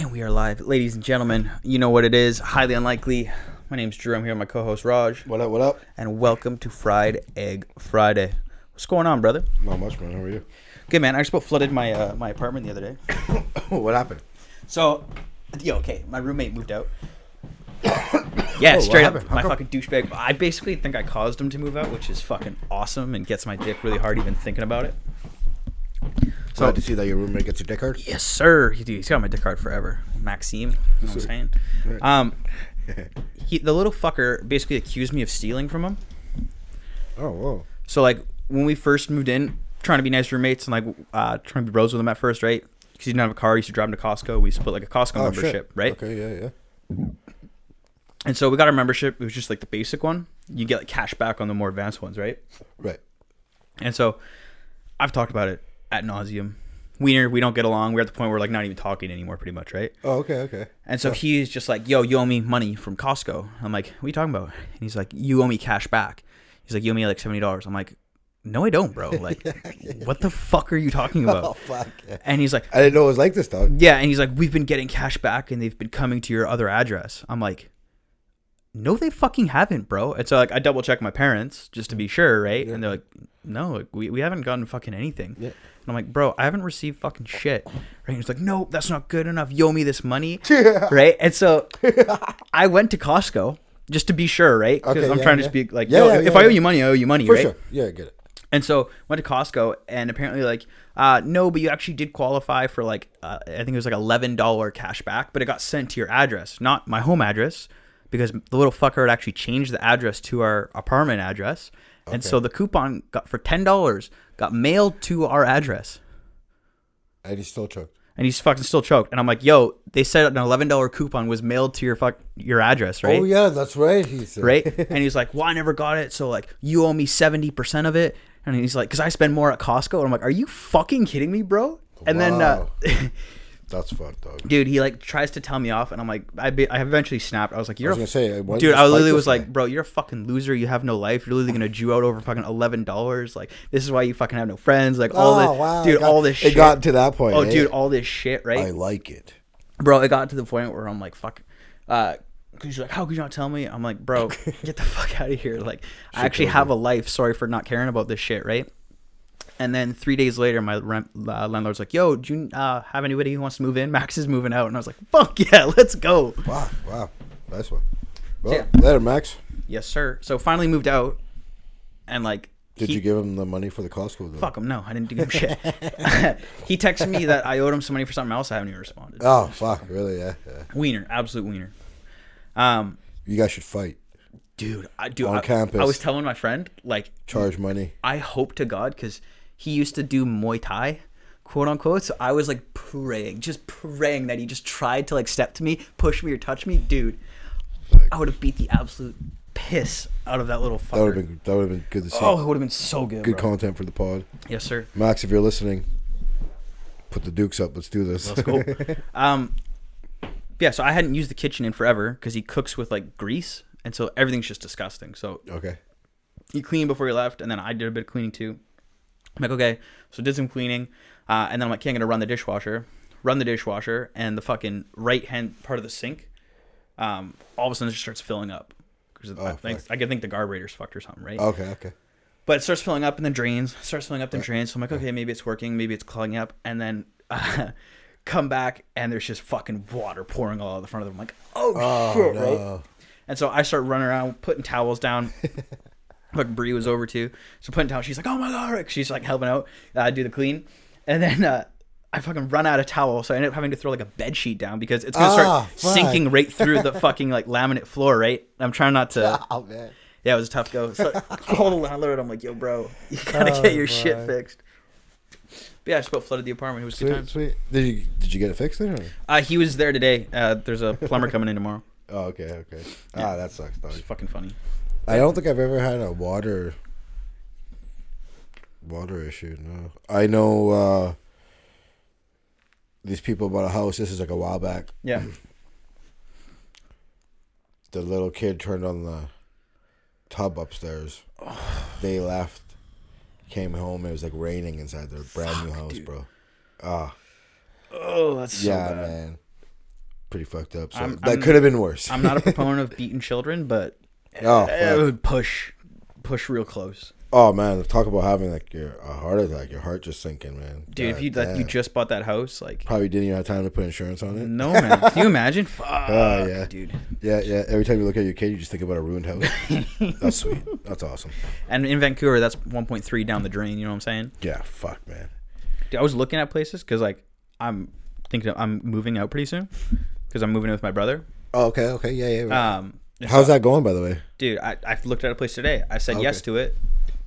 And we are live. Ladies and gentlemen, you know what it is. Highly unlikely. My name's Drew. I'm here with my co-host Raj. What up, what up? And welcome to Fried Egg Friday. What's going on, brother? Not much, man. How are you? Good, man. I just about flooded my my apartment the other day. What happened? So, okay, my roommate moved out. Yeah, straight up. My fucking douchebag. I basically think I caused him to move out, which is fucking awesome and gets my dick really hard even thinking about it. So glad to see that your roommate gets your dick hard. Yes, sir. He's got my dick hard forever. Maxime, you know what I'm saying? The little fucker basically accused me of stealing from him. Oh, whoa. So, like, when we first moved in, trying to be nice roommates and, like, trying to be bros with him at first, right? Because he didn't have a car. He used to drive him to Costco. We split, like, a Costco membership, right? Okay, yeah. And so we got our membership. It was just, like, the basic one. You get, like, cash back on the more advanced ones, right? Right. And so I've talked about it ad nauseum. We don't get along. We're at the point where we're, like, not even talking anymore, pretty much, right? Oh, okay. And so he's just like, yo, you owe me money from Costco. I'm like, what are you talking about? And he's like, you owe me cash back. He's like, you owe me like $70. I'm like, no, I don't, bro. Like, what the fuck are you talking about? Oh, fuck. And he's like, I didn't know it was like this, dog. yeah. And he's like, we've been getting cash back and they've been coming to your other address. I'm like, no, they fucking haven't, bro. And so, like, I double check my parents just to be sure, right? Yeah. And they're like, no, like, we haven't gotten fucking anything. Yeah. And I'm like, bro, I haven't received fucking shit. Right? And he's like, no, that's not good enough. You owe me this money. Right? And so I went to Costco just to be sure, right? Because I'm trying to just be like, if I owe you money, I owe you money, for right? Sure. Yeah, I get it. And so went to Costco and apparently like, no, but you actually did qualify for like, I think it was like $11 cash back, but it got sent to your address, not my home address, because the little fucker had actually changed the address to our apartment address. Okay. And so the coupon got for $10 got mailed to our address. And he's still choked. And he's fucking still choked. And I'm like, yo, they said an $11 coupon was mailed to your address, right? Oh, yeah, that's right. He said. Right? And he's like, well, I never got it. So, like, you owe me 70% of it. And he's like, because I spend more at Costco. And I'm like, are you fucking kidding me, bro? And wow. Then... That's fucked up. Dude, he like tries to tell me off, and I'm like, I eventually snapped. I was like, dude, I literally was like, bro, you're a fucking loser. You have no life. You're literally gonna Jew out over fucking $11. Like, this is why you fucking have no friends. Like, all this, wow. Dude, all this shit. It got to that point. Oh, dude, all this shit, right? I like it, bro. It got to the point where I'm like, fuck. Because you're like, how could you not tell me? I'm like, bro, get the fuck out of here. Like, I actually have a life. Sorry for not caring about this shit, right? And then 3 days later, my landlord's like, yo, do you have anybody who wants to move in? Max is moving out. And I was like, fuck yeah, let's go. Wow. Nice one. Well, yeah. Later, Max. Yes, sir. So finally moved out. And like... Did you give him the money for the Costco, though? Fuck him, no. I didn't give him shit. He texted me that I owed him some money for something else. I haven't even responded. Oh, fuck. Really, yeah. Wiener. Absolute wiener. You guys should fight. Dude, on campus. I was telling my friend, like... Charge money. I hope to God, because... He used to do Muay Thai, quote unquote. So I was like praying that he just tried to like step to me, push me or touch me. Dude, I would have beat the absolute piss out of that little fucker. That would have been good to see. Oh, it would have been so good. Good content for the pod. Yes, sir. Max, if you're listening, put the dukes up. Let's do this. Let's go. Yeah, so I hadn't used the kitchen in forever because he cooks with like grease. And so everything's just disgusting. So okay. He cleaned before he left. And then I did a bit of cleaning too. I'm like, okay, so did some cleaning, and then I'm like, okay, I'm gonna run the dishwasher, and the fucking right hand part of the sink, all of a sudden it just starts filling up, because I think the carburetor's fucked or something, right? Okay. But it starts filling up and then drains, So I'm like, okay, maybe it's working, maybe it's clogging up, and then come back and there's just fucking water pouring all out the front of them. I'm like, oh shit, no. Right? And so I start running around putting towels down. Like Bree was over too, so putting towel. She's like, "Oh my god!" She's like helping out, do the clean, and then I fucking run out of towel, so I ended up having to throw like a bed sheet down because it's gonna start sinking right through the fucking like laminate floor. Right? I'm trying not to. Oh man. Yeah, it was a tough go. So I called the landlord. I'm like, "Yo, bro, you gotta get your shit fixed." But yeah, I just about flooded the apartment. It was good times. Sweet. Did you get it fixed then? Or? He was there today. There's a plumber coming in tomorrow. Oh, okay. Yeah. That sucks, dog. It's fucking funny. I don't think I've ever had a water issue. No, I know these people bought a house. This is like a while back. Yeah. The little kid turned on the tub upstairs. They left, came home. It was like raining inside their brand new house, dude. Bro. Oh, that's so bad. Man. pretty fucked up. So that could have been worse. I'm not a proponent of beating children, but it would push real close. Oh man, talk about having like a heart attack, your heart just sinking, man. Dude, if you just bought that house, like probably didn't even have time to put insurance on it. No, man. Can you imagine? Fuck, yeah, dude. Yeah. Every time you look at your kid, you just think about a ruined house. That's sweet. That's awesome. And in Vancouver, that's 1.3 down the drain. You know what I'm saying? Yeah. Fuck, man. Dude, I was looking at places because like I'm thinking I'm moving out pretty soon because I'm moving in with my brother. Oh, okay. Yeah. Right. How's that going, by the way? Dude, I looked at a place today. I said yes to it.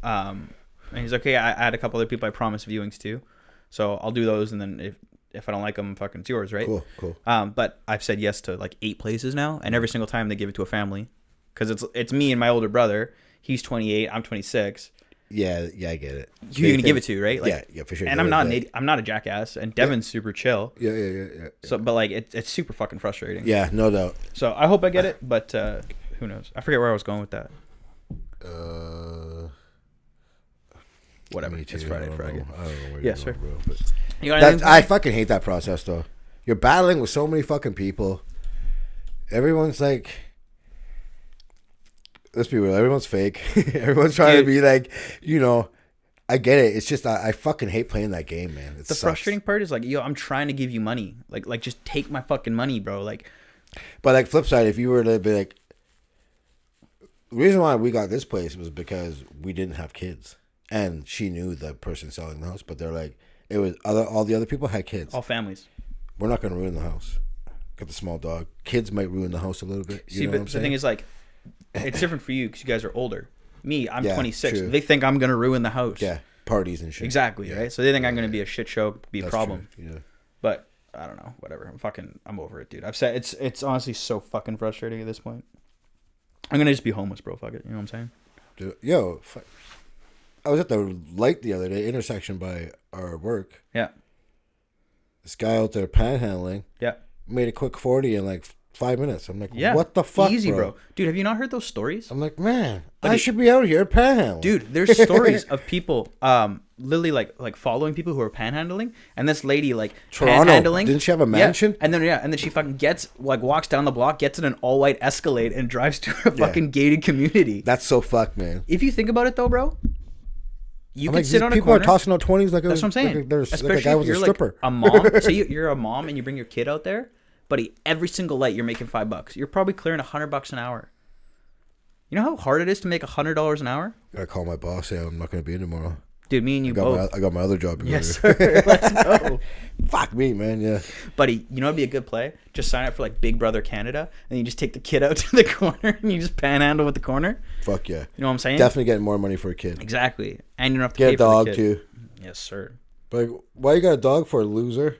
And he's okay. I had a couple other people I promised viewings to, so I'll do those. And then if I don't like them, fucking it's yours, right? Cool. But I've said yes to like 8 places now, and every single time they give it to a family, because it's me and my older brother. He's 28. I'm 26. Yeah, I get it. You're gonna give it to, right? Like, yeah, for sure. And I'm not a jackass, and Devin's super chill. Yeah. So, but like it's super fucking frustrating. Yeah, no doubt. So I hope I get it, but who knows? I forget where I was going with that. Whatever. It's Friday. I don't know where yes, sir. Bro, but I fucking hate that process, though. You're battling with so many fucking people. Everyone's like, let's be real. Everyone's fake. Everyone's trying to be like, I get it. It's just I fucking hate playing that game, man. The frustrating part is like, I'm trying to give you money. Like just take my fucking money, bro. Like, but like flip side, if you were to be like, the reason why we got this place was because we didn't have kids. And she knew the person selling the house, but they're like, all the other people had kids. All families. We're not going to ruin the house. Got the small dog. Kids might ruin the house a little bit. See, but the thing is, like, it's different for you because you guys are older. Me, I'm 26. True. They think I'm going to ruin the house. Yeah, parties and shit. Exactly, right? So they think I'm going to be a shit show, be a problem. True. Yeah. But I don't know, whatever. I'm over it, dude. I've said it's honestly so fucking frustrating at this point. I'm going to just be homeless, bro. Fuck it. You know what I'm saying? Dude, yo, I was at the light the other day, intersection by our work. Yeah. This guy out there panhandling. Yeah. Made a quick 40 in like 5 minutes. I'm like, what the fuck, easy, bro? Dude, have you not heard those stories? I'm like, man, I should be out here panhandling. Dude, there's stories of people literally like following people who are panhandling, and this lady like Toronto, panhandling. Didn't she have a mansion? And then she fucking walks down the block, gets in an all white Escalade, and drives to a fucking gated community. That's so fucked, man. If you think about it, though, bro. You can sit on a corner. People are tossing out 20s like that's what I'm saying. Especially like a guy was a stripper. Like a mom. Say you're a mom and you bring your kid out there, buddy. Every single light you're making $5. You're probably clearing $100 an hour. You know how hard it is to make $100 an hour? Gotta call my boss. Say I'm not gonna be in tomorrow. Dude, me and you both. I got my other job. Yes, sir. Let's go. Fuck me, man. Yeah. Buddy, you know what'd be a good play? Just sign up for like Big Brother Canada, and you just take the kid out to the corner, and you just panhandle with the corner. Fuck yeah. You know what I'm saying? Definitely getting more money for a kid. Exactly. And you don't have to get pay a dog for the kid. too. Yes, sir. But like, why you got a dog for, a loser?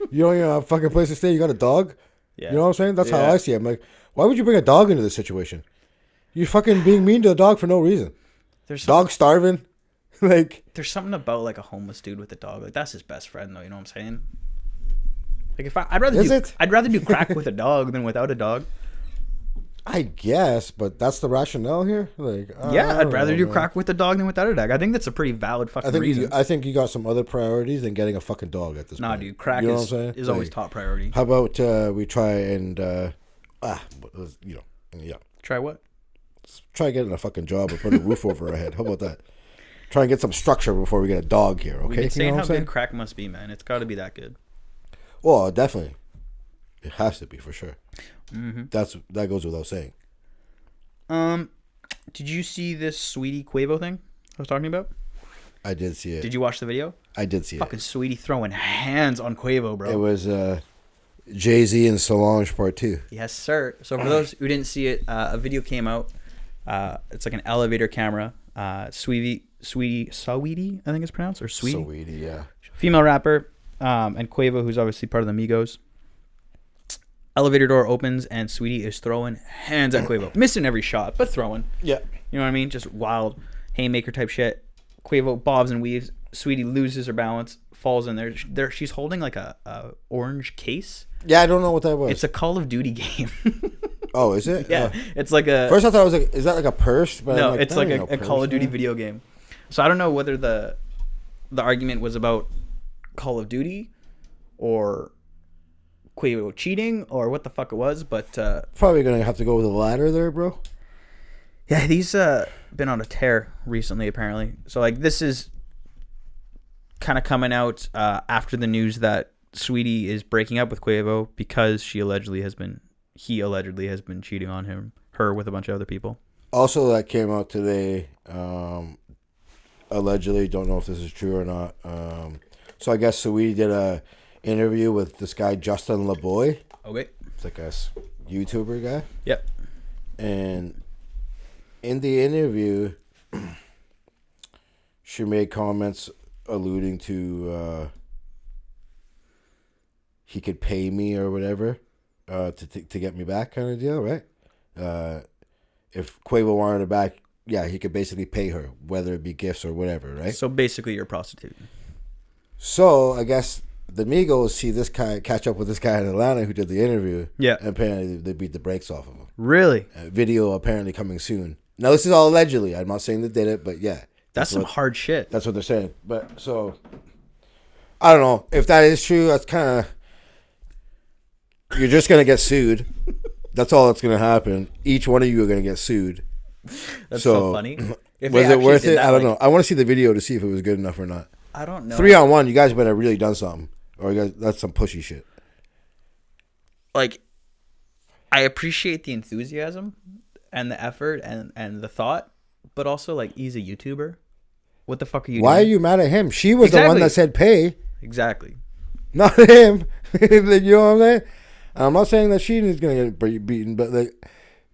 You don't even have a fucking place to stay. You got a dog? Yeah. You know what I'm saying? That's how I see it. I'm like, why would you bring a dog into this situation? You're fucking being mean to a dog for no reason. Dog starving. Like, there's something about like a homeless dude with a dog. Like, that's his best friend, though. You know what I'm saying? Like, I'd rather do crack with a dog than without a dog. I guess, but that's the rationale here. Like, I'd rather do crack with a dog than without a dog. I think that's a pretty valid fucking reason. I think you got some other priorities than getting a fucking dog at this point. Nah, dude, crack is always top priority. How about we try and Try what? Let's try getting a fucking job and put a roof over our head. How about that? Try and get some structure before we get a dog here, okay? We've been saying how good crack must be, man. It's got to be that good. Well, definitely. It has to be, for sure. Mm-hmm. That goes without saying. Did you see this Saweetie Quavo thing I was talking about? I did see it. Did you watch the video? I did see fucking Saweetie throwing hands on Quavo, bro. It was Jay-Z and Solange Part 2. Yes, sir. So for those who didn't see it, a video came out. It's like an elevator camera. Saweetie, I think it's pronounced, or Saweetie, yeah. Female rapper, and Quavo, who's obviously part of the Migos. Elevator door opens, and Saweetie is throwing hands at Quavo. Missing every shot, but throwing. Yeah. You know what I mean? Just wild haymaker type shit. Quavo bobs and weaves. Saweetie loses her balance, falls in there. She's holding like a orange case. Yeah, I don't know what that was. It's a Call of Duty game. Oh, is it? Yeah. It's like a... First I thought it was like, is that like a purse? But no, it's like a Call of Duty video game. So I don't know whether the argument was about Call of Duty or Quavo cheating or what the fuck it was, but probably gonna have to go with the latter there, bro. yeah, he's been on a tear recently, apparently. So like this is kind of coming out after the news that Saweetie is breaking up with Quavo because he allegedly has been cheating on her with a bunch of other people. Also, that came out today. Allegedly, don't know if this is true or not. So I guess Saweetie did a interview with this guy Justin LeBoy. Okay. It's like a YouTuber guy. Yep. And in the interview, she made comments alluding to he could pay me or whatever to get me back, kind of deal, right? If Quavo wanted it back, yeah, he could basically pay her, whether it be gifts or whatever, right? So basically, you're a prostitute. So I guess the Migos see this guy catch up with this guy in Atlanta who did the interview. Yeah. And apparently they beat the brakes off of him. Really? Video apparently coming soon. Now this is all allegedly. I'm not saying they did it, but yeah. That's some hard shit. That's what they're saying. But so I don't know if that is true. That's kind of you're just gonna get sued. That's all that's gonna happen. Each one of you are gonna get sued. That's so funny. Was it worth it? I don't know. I want to see the video to see if it was good enough or not. I don't know. 3-on-1, you guys better have really done something, or you guys, that's some pushy shit. Like, I appreciate the enthusiasm and the effort and the thought, but also like he's a YouTuber. What the fuck are you doing? Why are you mad at him? She was the one that said pay. Exactly. Not him. You know what I'm saying? I'm not saying that she is going to get beaten, but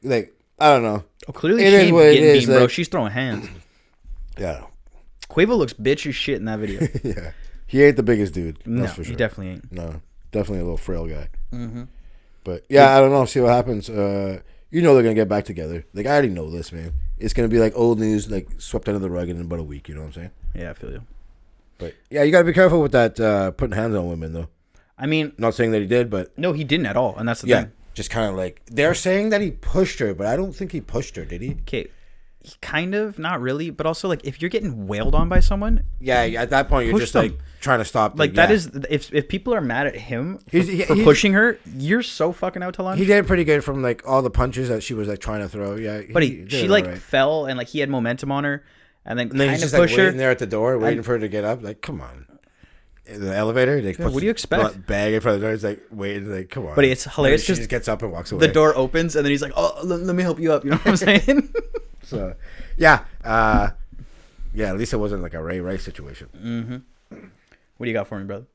like I don't know. Oh, clearly she ain't getting beaten, bro. She's throwing hands. Yeah. Quavo looks bitch as shit in that video. Yeah. He ain't the biggest dude. No, that's for sure. He definitely ain't. No. Definitely a little frail guy. Mm-hmm. But yeah, I don't know. See what happens. You know they're going to get back together. Like, I already know this, man. It's going to be like old news, like swept under the rug in about a week. You know what I'm saying? Yeah, I feel you. But yeah, you got to be careful with that putting hands on women, though. I mean, not saying that he did, but no, he didn't at all, and that's the thing. Just kind of like they're saying that he pushed her, but I don't think he pushed her. Did he? Okay, kind of, not really, but also like if you're getting wailed on by someone, yeah, at that point you're just them. Like trying to stop. Like that is if people are mad at him for pushing her, you're so fucking out to lunch. He did pretty good from like all the punches that she was like trying to throw. Yeah, but she like fell and like he had momentum on her, and then kind he's of just push like her waiting there at the door, waiting for her to get up. Like, come on. In the elevator, they what do you expect? Bag in front of the door. He's like, waiting, like, come on. But it's hilarious. She just gets up and walks away. The door opens, and then he's like, "Oh, let me help you up." You know what I'm saying? So, yeah, at least it wasn't like a Ray Rice situation. Mm-hmm. What do you got for me, brother?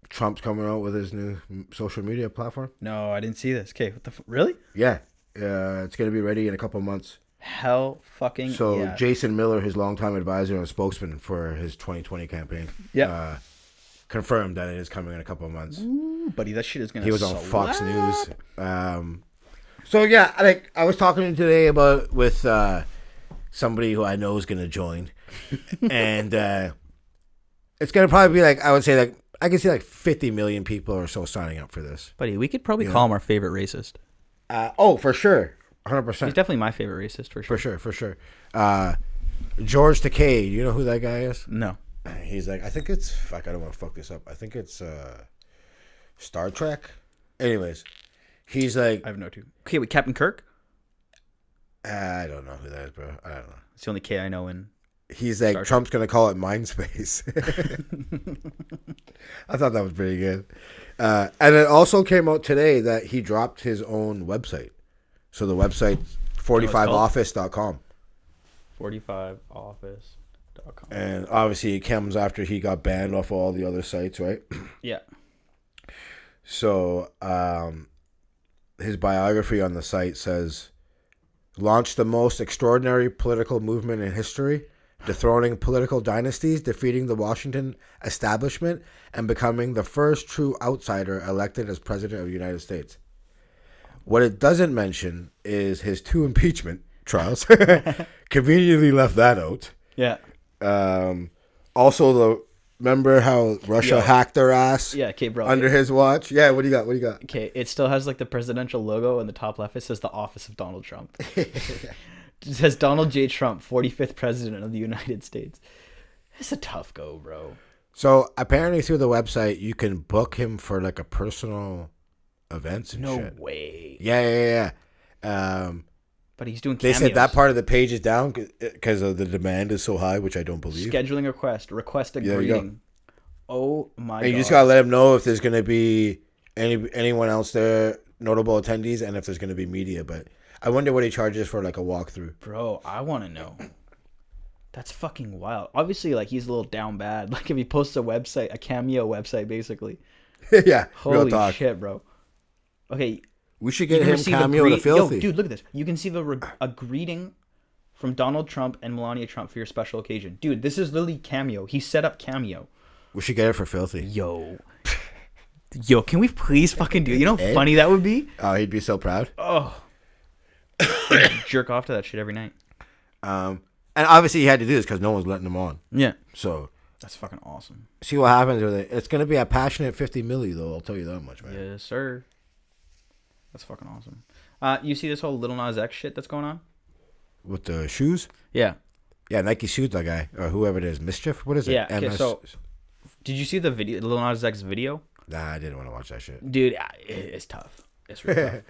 Trump's coming out with his new social media platform. No, I didn't see this. Okay, what the really? Yeah, it's gonna be ready in a couple months. Hell fucking so yeah. Jason Miller, his longtime advisor and spokesman for his 2020 campaign, confirmed that it is coming in a couple of months. Ooh, buddy, that shit is gonna. He was on Fox News. So yeah, I was talking today with somebody who I know is gonna join, and it's gonna probably be like I would say like I can see like 50 million people or so signing up for this. Buddy, we could probably call him our favorite racist. Oh, for sure. 100%. He's definitely my favorite racist, for sure. For sure. George Takei, you know who that guy is? No. He's like, I think it's, fuck, I don't want to fuck this up. I think it's Star Trek. Anyways, he's like. I have no clue. Okay, with Captain Kirk? I don't know who that is, bro. I don't know. It's the only K I know in. He's like, Trump's going to call it Mindspace. I thought that was pretty good. And it also came out today that he dropped his own website. So the website's 45office.com. 45office.com. And obviously it comes after he got banned off all the other sites, right? Yeah. So his biography on the site says, launched the most extraordinary political movement in history, dethroning political dynasties, defeating the Washington establishment, and becoming the first true outsider elected as president of the United States. What it doesn't mention is his 2 impeachment trials. Conveniently left that out. Yeah. Also, remember how Russia hacked their ass? Yeah, okay, bro. Under his watch? Yeah, what do you got? Okay, it still has like the presidential logo in the top left. It says the office of Donald Trump. It says Donald J. Trump, 45th president of the United States. It's a tough go, bro. So apparently through the website, you can book him for like a personal events and No shit. way. Yeah. But he's doing They cameos. said that part of the page is down because of the demand is so high, which I don't believe. Scheduling request a greeting. Oh my god. You just gotta let him know if there's gonna be anyone else there, notable attendees, and if there's gonna be media. But I wonder what he charges for like a walkthrough. Bro, I want to know. That's fucking wild. Obviously, like, he's a little down bad. Like, if he posts a website, a cameo website, basically. Yeah, holy real talk. Shit, bro. Okay. We should get him cameo to Filthy. Yo, dude, look at this. You can see a greeting from Donald Trump and Melania Trump for your special occasion. Dude, this is literally cameo. He set up cameo. We should get it for Filthy. Yo, can we please fucking do it? You know how funny that would be? Oh, he'd be so proud. Oh. Jerk off to that shit every night. And obviously he had to do this because no one's letting him on. Yeah. So that's fucking awesome. See what happens with it. It's gonna be a passionate 50 milli though. I'll tell you that much, man. Yes, sir. That's fucking awesome. You see this whole Lil Nas X shit that's going on? With the shoes? Yeah. Yeah, Nike shoes, that guy. Or whoever it is. Mischief? What is it? Yeah, okay, so did you see the video, Lil Nas X video? Nah, I didn't want to watch that shit. Dude, it's tough. It's really tough.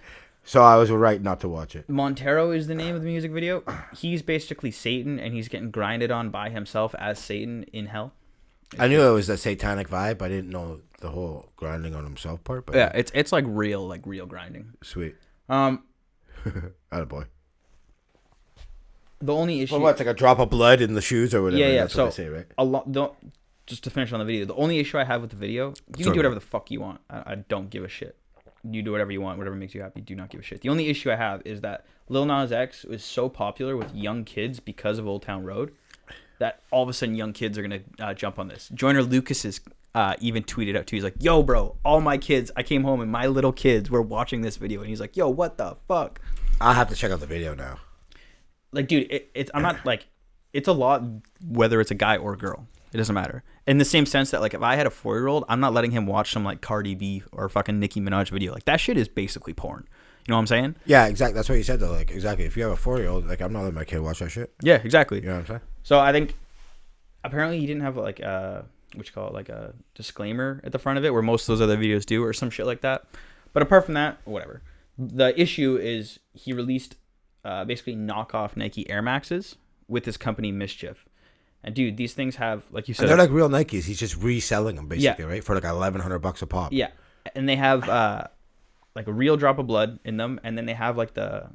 So I was right not to watch it. Montero is the name of the music video. He's basically Satan, and he's getting grinded on by himself as Satan in hell. I knew it was a satanic vibe. I didn't know the whole grinding on himself part. But yeah, it's like real grinding. Sweet. Attaboy. The only issue. Well, what? It's like a drop of blood in the shoes or whatever. Yeah. That's so what they say, right? Just to finish on the video, the only issue I have with the video, you can do whatever the fuck you want. I don't give a shit. You do whatever you want, whatever makes you happy. Do not give a shit. The only issue I have is that Lil Nas X was so popular with young kids because of Old Town Road that all of a sudden young kids are going to jump on this. Joyner Lucas is even tweeted out too. He's like, yo, bro, all my kids, I came home and my little kids were watching this video. And he's like, yo, what the fuck? I'll have to check out the video now. Like, dude, I'm not like, it's a lot whether it's a guy or a girl. It doesn't matter. In the same sense that, like, if I had a 4-year-old, I'm not letting him watch some, like, Cardi B or fucking Nicki Minaj video. Like, that shit is basically porn. You know what I'm saying? Yeah, exactly. That's what you said, though. Like, exactly. If you have a 4-year-old, like, I'm not letting my kid watch that shit. Yeah, exactly. You know what I'm saying? So I think, apparently he didn't have, like, what you call it, like a disclaimer at the front of it, where most of those other videos do, or some shit like that. But apart from that, whatever. The issue is he released basically knockoff Nike Air Maxes with his company Mischief. And dude, these things have, like you said, and they're like real Nikes. He's just reselling them, basically, right? For like $1,100 a pop. Yeah, and they have like a real drop of blood in them, and then they have like the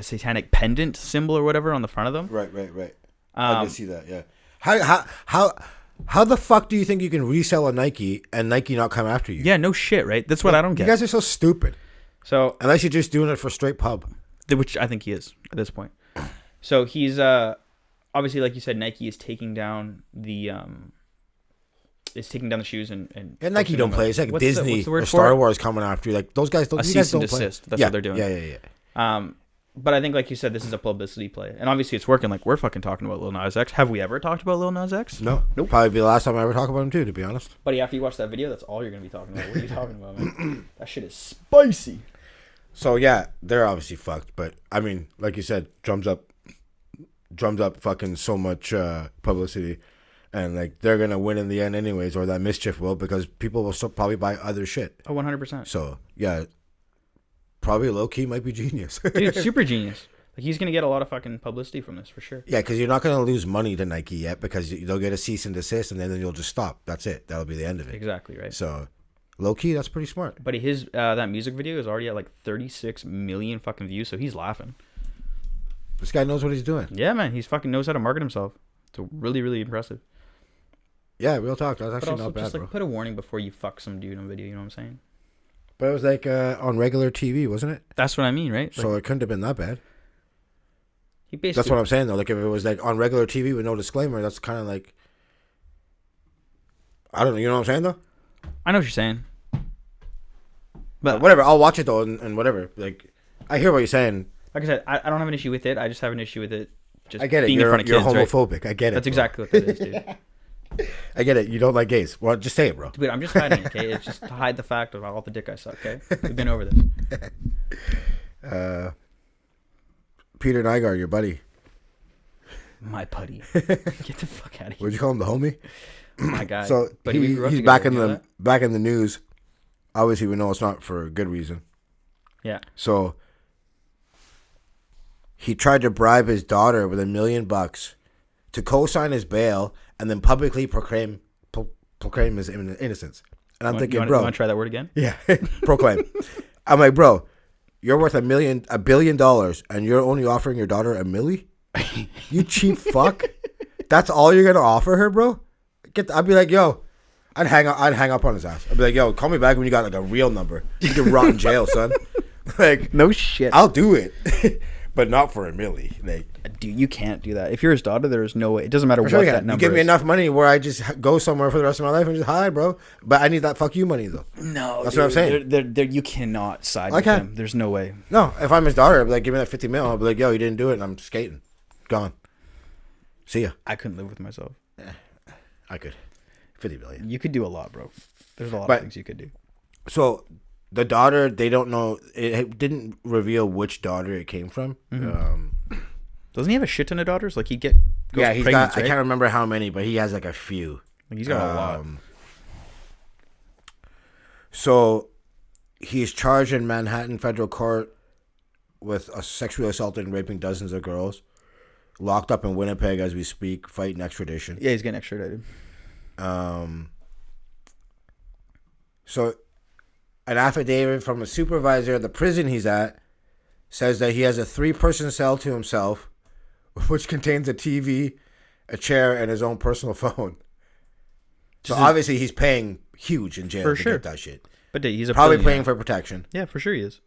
satanic pendant symbol or whatever on the front of them. Right. I can see that. Yeah. How the fuck do you think you can resell a Nike and Nike not come after you? Yeah, no shit, right? That's what I don't get. You guys are so stupid. So unless you're just doing it for straight pub, which I think he is at this point. So he's obviously, like you said, Nike is taking down the shoes and Nike don't play. It's like Disney or Star Wars coming after you. Like those guys don't. A cease and desist. That's what they're doing. Yeah. But I think, like you said, this is a publicity play, and obviously it's working. Like, we're fucking talking about Lil Nas X. Have we ever talked about Lil Nas X? No. Nope. Probably be the last time I ever talk about him too, to be honest. Buddy, after you watch that video, that's all you're gonna be talking about. What are you talking about, man? That shit is spicy. So yeah, they're obviously fucked. But I mean, like you said, drums up fucking so much publicity, and like they're gonna win in the end anyways, or that Mischief will, because people will still probably buy other shit. Oh, 100%. So yeah, probably low key might be genius. Dude, super genius. Like, he's gonna get a lot of fucking publicity from this for sure. Yeah, because you're not gonna lose money to Nike yet, because they'll get a cease and desist, and then you'll just stop. That's it. That'll be the end of it. Exactly right. So low key, that's pretty smart. But his that music video is already at like 36 million fucking views, so he's laughing. This guy knows what he's doing. Yeah, man, he's fucking knows how to market himself. It's really, really impressive. Yeah, real talk. That's actually not bad, just, like, bro. Put a warning before you fuck some dude on video. You know what I'm saying? But it was like on regular TV, wasn't it? That's what I mean, right? So it couldn't have been that bad. He basically. That's what I'm saying though. Like if it was like on regular TV with no disclaimer, that's kind of like. I don't know. You know what I'm saying though? I know what you're saying. But whatever. I'll watch it though, and whatever. Like, I hear what you're saying. Like I said, I don't have an issue with it. I just have an issue with it. Just I get it. Being You're in front of kids, homophobic. right? I get it. That's exactly what that is, dude. I get it. You don't like gays. Well, just say it, bro. Dude, I'm just hiding it, okay? It's just to hide the fact of all the dick I suck, okay? We've been over this. Peter Nygaard, your buddy. My putty. Get the fuck out of here. What'd you call him, the homie? My guy. So But we grew up he's together, back in the news. Obviously, we know it's not for a good reason. Yeah. So he tried to bribe his daughter with $1 million to co-sign his bail and then publicly proclaim his innocence. And I'm thinking, bro, you want to try that word again? Yeah, proclaim. I'm like, bro, you're worth $1 billion, and you're only offering your daughter $1 million? You cheap fuck. That's all you're gonna offer her, bro? I'd be like, yo, I'd hang up on his ass. I'd be like, yo, call me back when you got like a real number. You can rot in jail, son. Like, no shit. I'll do it, but not for $1 million. Like, dude, you can't do that. If you're his daughter, there is no way. It doesn't matter what that number is. You give me enough money where I just go somewhere for the rest of my life and just hide, bro. But I need that fuck you money though. No, that's what I'm saying. You cannot side with him. There's no way. No, if I'm his daughter, I'd be like, give me that $50 million. I'll be like, yo, you didn't do it, and I'm skating, gone. See ya. I couldn't live with myself. I could. $50 million. You could do a lot, bro. There's a lot of things you could do. So the daughter, they don't know. It didn't reveal which daughter it came from. Mm-hmm. Doesn't he have a shit ton of daughters? Like he's got. Right? I can't remember how many, but he has like a few. Like he's got a lot. So he's charged in Manhattan federal court with sexually assaulting and raping dozens of girls. Locked up in Winnipeg as we speak, fighting extradition. Yeah, he's getting extradited. So an affidavit from a supervisor at the prison he's at says that he has a 3-person cell to himself, which contains a TV, a chair, and his own personal phone. So obviously he's paying huge in jail to get that shit. But he's probably paying for protection. Yeah, for sure he is.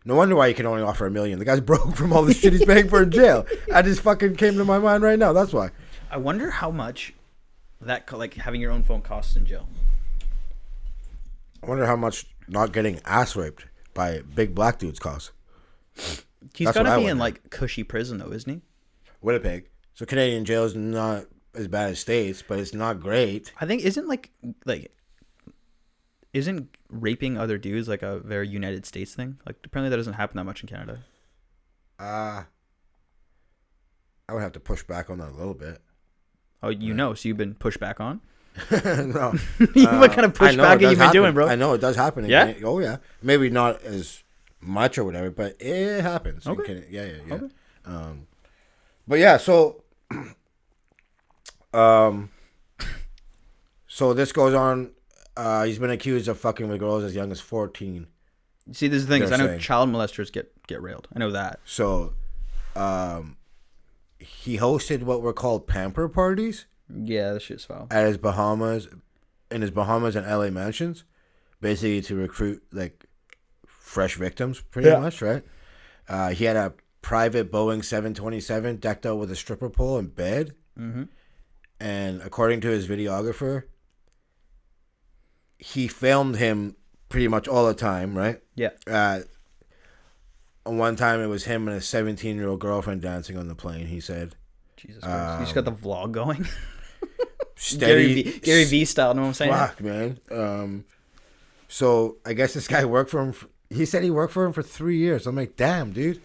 No wonder why you can only offer $1 million. The guy's broke from all the shit he's paying for in jail. I just fucking came to my mind right now. That's why. I wonder how much that like having your own phone costs in jail. I wonder how much not getting ass raped by big black dudes costs. He's got to be in like cushy prison though, isn't he? Winnipeg. So Canadian jail is not as bad as States, but it's not great. I think isn't raping other dudes like a very United States thing? Like apparently that doesn't happen that much in Canada. I would have to push back on that a little bit. Oh, so you've been pushed back on? No. What kind of pushback have you been doing, bro? I know it does happen. Yeah? Oh, yeah. Maybe not as much or whatever, but it happens. Okay. Yeah. Okay. But yeah, so this goes on. He's been accused of fucking with girls as young as 14. See, this is the thing. I know child molesters get railed. I know that. So, he hosted what were called pamper parties. Yeah, that shit's foul. At his Bahamas and LA mansions, basically to recruit like fresh victims, pretty much, right? He had a private Boeing 727 decked out with a stripper pole and bed. Mm-hmm. And according to his videographer, he filmed him pretty much all the time, right? Yeah. One time it was him and his 17-year-old girlfriend dancing on the plane, he said. Jesus Christ. You just got the vlog going? Steady. Gary V style, know what I'm saying? Fuck, man. So I guess this guy worked for him. He said he worked for him for 3 years. I'm like, damn, dude.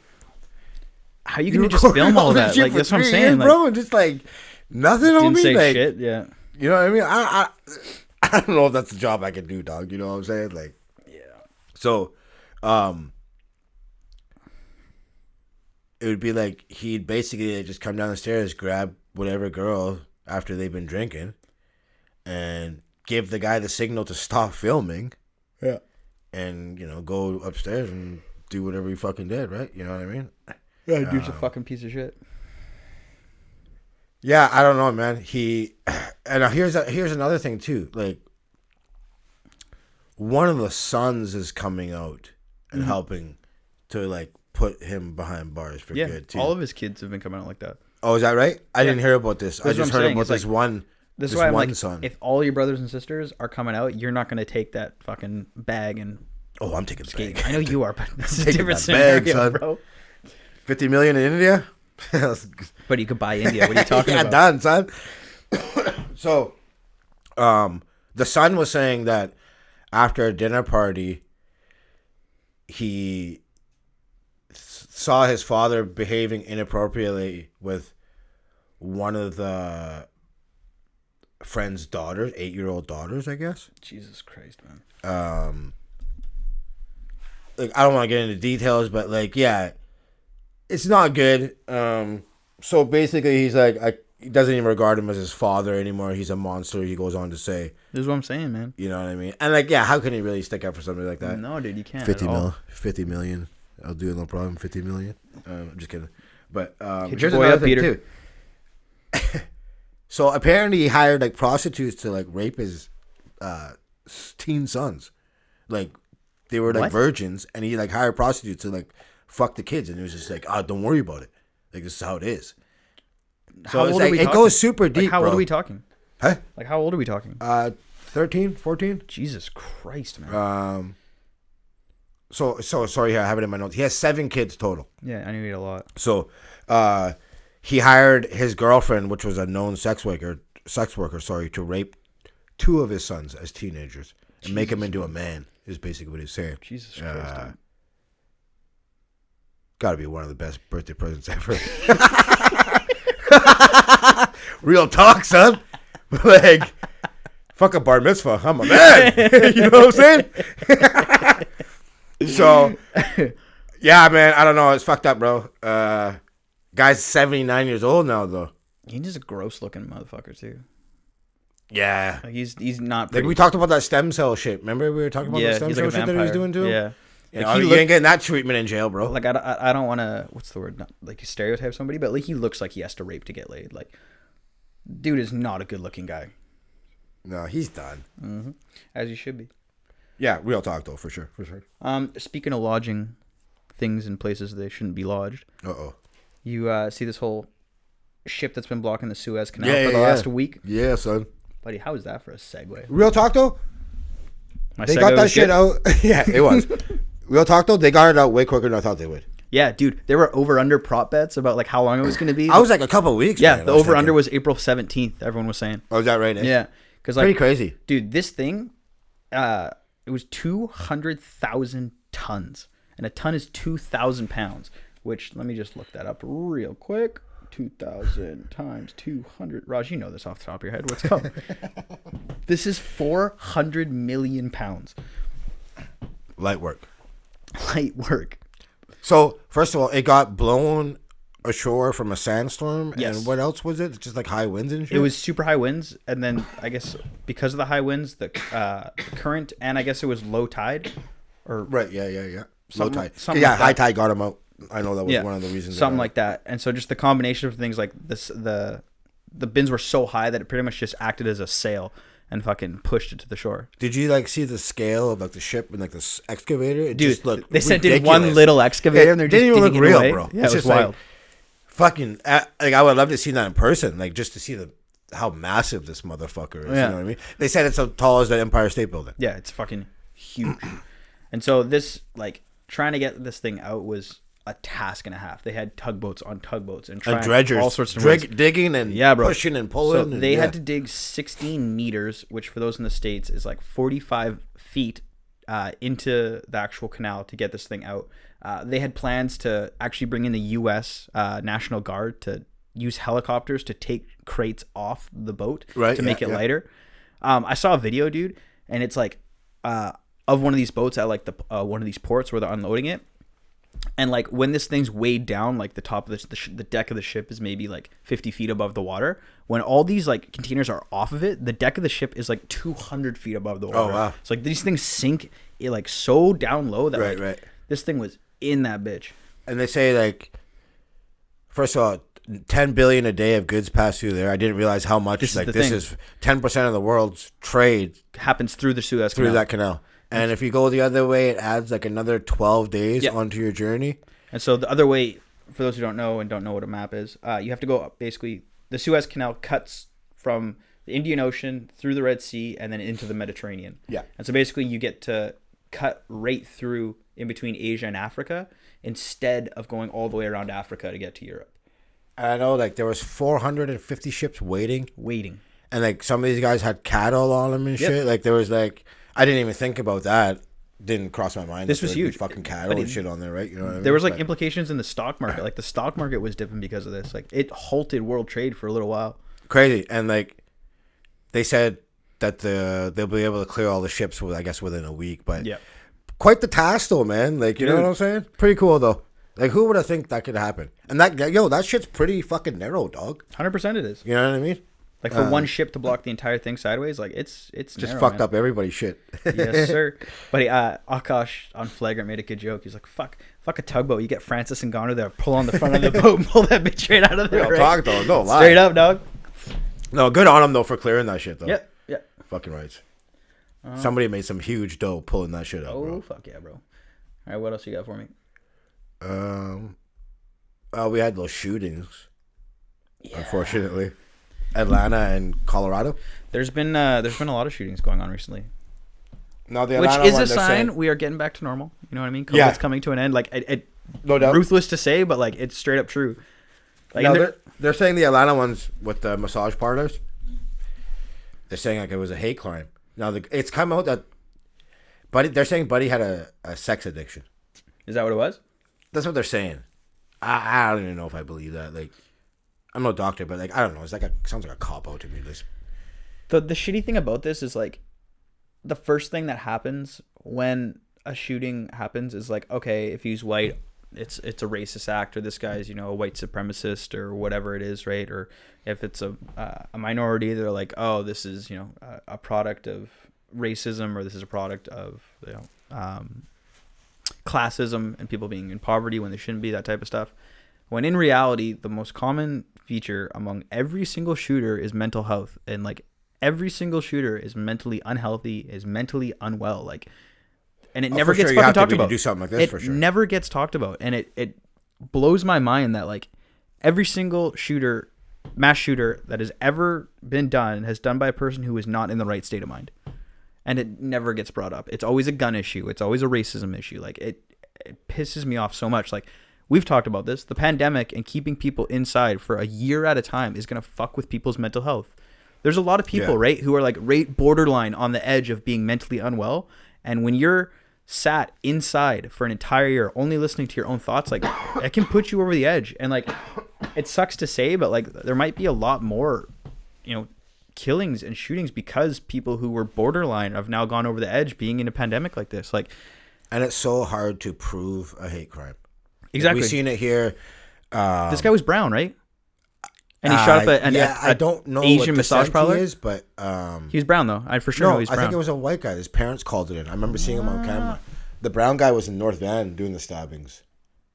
How you gonna just film all that? Like, that's what I'm saying, years, bro. And just like nothing on me. Didn't say like, shit. Yeah. You know what I mean? I don't know if that's the job I can do, dog. You know what I'm saying? Like, yeah. So, it would be like he'd basically just come down the stairs, grab whatever girl after they've been drinking, and give the guy the signal to stop filming. Yeah. And, go upstairs and do whatever he fucking did, right? You know what I mean? Yeah, dude's a fucking piece of shit. Yeah, I don't know, man. And here's another thing too. Like, one of the sons is coming out and helping to like put him behind bars for good too. All of his kids have been coming out like that. Oh, is that right? I didn't hear about this. I just heard about this one. This is why I'm like, son. If all your brothers and sisters are coming out, you're not going to take that fucking bag and. Oh, I'm taking the bag. I know you are, but this is a different scenario, son. Bro. $50 million in India. But you could buy India. What are you talking about? Done, son. So, the son was saying that after a dinner party, he saw his father behaving inappropriately with one of the friend's daughters, 8-year-old daughters, I guess. Jesus Christ, man. Like, I don't want to get into details, but like, yeah, it's not good. So basically, he's like, he doesn't even regard him as his father anymore. He's a monster. He goes on to say, "This is what I'm saying, man." You know what I mean? And like, yeah, how can he really stick up for somebody like that? No, dude, you can't. 50 million. I'll do it, no problem. 50 million. I'm just kidding. But Hit here's your boy another up, thing Peter. too. So apparently, he hired like prostitutes to like rape his teen sons, like. They were like What? virgins, and he like hired prostitutes to like fuck the kids, and he was just like, "Oh, don't worry about it. Like this is how it is." So How it's old are like we it talking? goes super deep. Like, how bro. old are we talking? Huh? Like, how old are we talking? 13, 14. Jesus Christ, man. So sorry, I have it in my notes. He has 7 kids total. Yeah, I knew he had a lot. So, he hired his girlfriend, which was a known sex worker, to rape 2 of his sons as teenagers and make him into a man. Is basically what he's saying. Jesus Christ. Dude. Gotta be one of the best birthday presents ever. Real talk, son. Like, fuck a bar mitzvah. I'm a man. You know what I'm saying? So, yeah, man. I don't know. It's fucked up, bro. Guy's 79 years old now, though. He's just a gross looking motherfucker, too. Yeah. Like, he's not pretty. Like, we talked about that stem cell shit. Remember we were talking about the stem cell shit that he was doing, too? Yeah. You, Like, know, you ain't getting that treatment in jail, bro. Like, I don't want to, what's the word? Not, like, stereotype somebody, but, like, he looks like he has to rape to get laid. Like, dude is not a good looking guy. No, he's done. Mm-hmm. As you should be. Yeah, real talk, though, for sure. Speaking of lodging things in places they shouldn't be lodged. Uh-oh. You see this whole ship that's been blocking the Suez Canal for the last week? Yeah, son. Buddy, how is that for a segue? Real talk, though? My they segue got that was shit good? out. Yeah, it was. Real talk, though, they got it out way quicker than I thought they would. Yeah, dude, there were over-under prop bets about like how long it was going to be. I was like a couple of weeks. Yeah, man, the over-under was April 17th, everyone was saying. Oh, is that right? Yeah. Cause, like, pretty crazy. Dude, this thing, it was 200,000 tons. And a ton is 2,000 pounds, which, let me just look that up real quick. 2,000 times 200. Raj, you know this off the top of your head. What's up? This is 400 million pounds. Light work. Light work. So, first of all, it got blown ashore from a sandstorm. Yes. And what else was it? Just like high winds and shit? It was super high winds. And then, I guess, because of the high winds, the current, and I guess it was low tide. Or right, yeah. Low tide. Yeah, high tide got him out. I know that was one of the reasons. Something like that. And so just the combination of things like this, the bins were so high that it pretty much just acted as a sail and fucking pushed it to the shore. Did you like see the scale of like the ship and like this excavator? It Dude, just looked they sent in ridiculous. one little excavator and they're just didn't even look digging it real, away. bro. Yeah, It's it was just wild. Like, fucking, like I would love to see that in person, like just to see how massive this motherfucker is. Yeah. You know what I mean? They said it's as tall as the Empire State Building. Yeah, it's fucking huge. And so this, like, trying to get this thing out was a task and a half. They had tugboats on tugboats and dredgers, all sorts of digging and pushing and pulling. So they had to dig 16 meters, which for those in the States is like 45 feet into the actual canal to get this thing out. They had plans to actually bring in the U.S. National Guard to use helicopters to take crates off the boat to make it lighter. I saw a video, dude, and it's like of one of these boats at like the one of these ports where they're unloading it. And like when this thing's weighed down, like the top of the deck of the ship is maybe like 50 feet above the water. When all these like containers are off of it, the deck of the ship is like 200 feet above the water. Oh wow! So like these things sink it like so down low that this thing was in that bitch. And they say like, first of all, 10 billion a day of goods pass through there. I didn't realize how much. This is 10% of the world's trade happens through the Suez Canal. Through that canal. And if you go the other way, it adds like another 12 days onto your journey. And so the other way, for those who don't know what a map is, you have to go up. Basically, the Suez Canal cuts from the Indian Ocean through the Red Sea and then into the Mediterranean. Yeah. And so basically, you get to cut right through in between Asia and Africa instead of going all the way around Africa to get to Europe. And I know like there was 450 ships waiting. And like some of these guys had cattle on them and shit. Like there was like... I didn't even think about that. Didn't cross my mind. This was huge. Fucking cattle and shit on there, right? You know what I mean? There was like implications in the stock market. Like the stock market was dipping because of this. Like it halted world trade for a little while. Crazy. And like they said that they'll be able to clear all the ships with, I guess, within a week. But Yeah. quite the task though, man. Like, you know what I'm saying? Pretty cool though. Like, who would have think that could happen? And that shit's pretty fucking narrow, dog. 100% it is. You know what I mean? Like, for one ship to block the entire thing sideways, like, it's just narrow, fucked man. up everybody's shit. Yes, sir. But Akash on Flagrant made a good joke. He's like, fuck a tugboat. You get Francis and Garner there, pull on the front of the boat and pull that bitch right out of there. Real Right? talk though, no lie. Straight up, dog. No, good on him though for clearing that shit though. Yeah, yeah. Fucking right. Somebody made some huge dough pulling that shit out, bro. Oh, fuck yeah, bro. All right, what else you got for me? We had those shootings, unfortunately. Atlanta and Colorado. There's been a lot of shootings going on recently. No, the Which Atlanta is one, a they're sign saying- we are getting back to normal. You know what I mean? COVID's Yeah. coming to an end. Like, no doubt. ruthless to say, but like it's straight up true. Like, No, and they're saying the Atlanta ones with the massage parlors. They're saying like it was a hate crime. Now it's come out that they're saying Buddy had a sex addiction. is that what it was? That's what they're saying. I don't even know if I believe that. Like, I'm no doctor, but like I don't know. It's like sounds like a cop out to me. This. The shitty thing about this is like the first thing that happens when a shooting happens is like, okay, if he's white, it's a racist act, or this guy's, you know, a white supremacist or whatever it is, right? Or if it's a minority, they're like, oh, this is, you know, a product of racism, or this is a product of, you know, classism and people being in poverty when they shouldn't be, that type of stuff. When in reality, the most common feature among every single shooter is mental health, and like every single shooter is mentally unhealthy, is mentally unwell, like, and it never gets fucking talked about. To do something like this, It for sure. never gets talked about, and it blows my mind that like every single shooter, mass shooter that has ever been done has done by a person who is not in the right state of mind, and it never gets brought up. It's always a gun issue. It's always a racism issue. Like it pisses me off so much. Like, we've talked about this. The pandemic and keeping people inside for a year at a time is going to fuck with people's mental health. There's a lot of people, right, who are like right borderline on the edge of being mentally unwell. And when you're sat inside for an entire year, only listening to your own thoughts, like, it can put you over the edge. And like, it sucks to say, but like, there might be a lot more, you know, killings and shootings because people who were borderline have now gone over the edge being in a pandemic like this. Like, and it's so hard to prove a hate crime. Exactly. We've seen it here. This guy was brown, right? And he shot up I don't know Asian what massage parlor. is, but He was brown though. I for sure know he's brown. I think it was a white guy. His parents called it in. I remember seeing him on camera. The brown guy was in North Van doing the stabbings.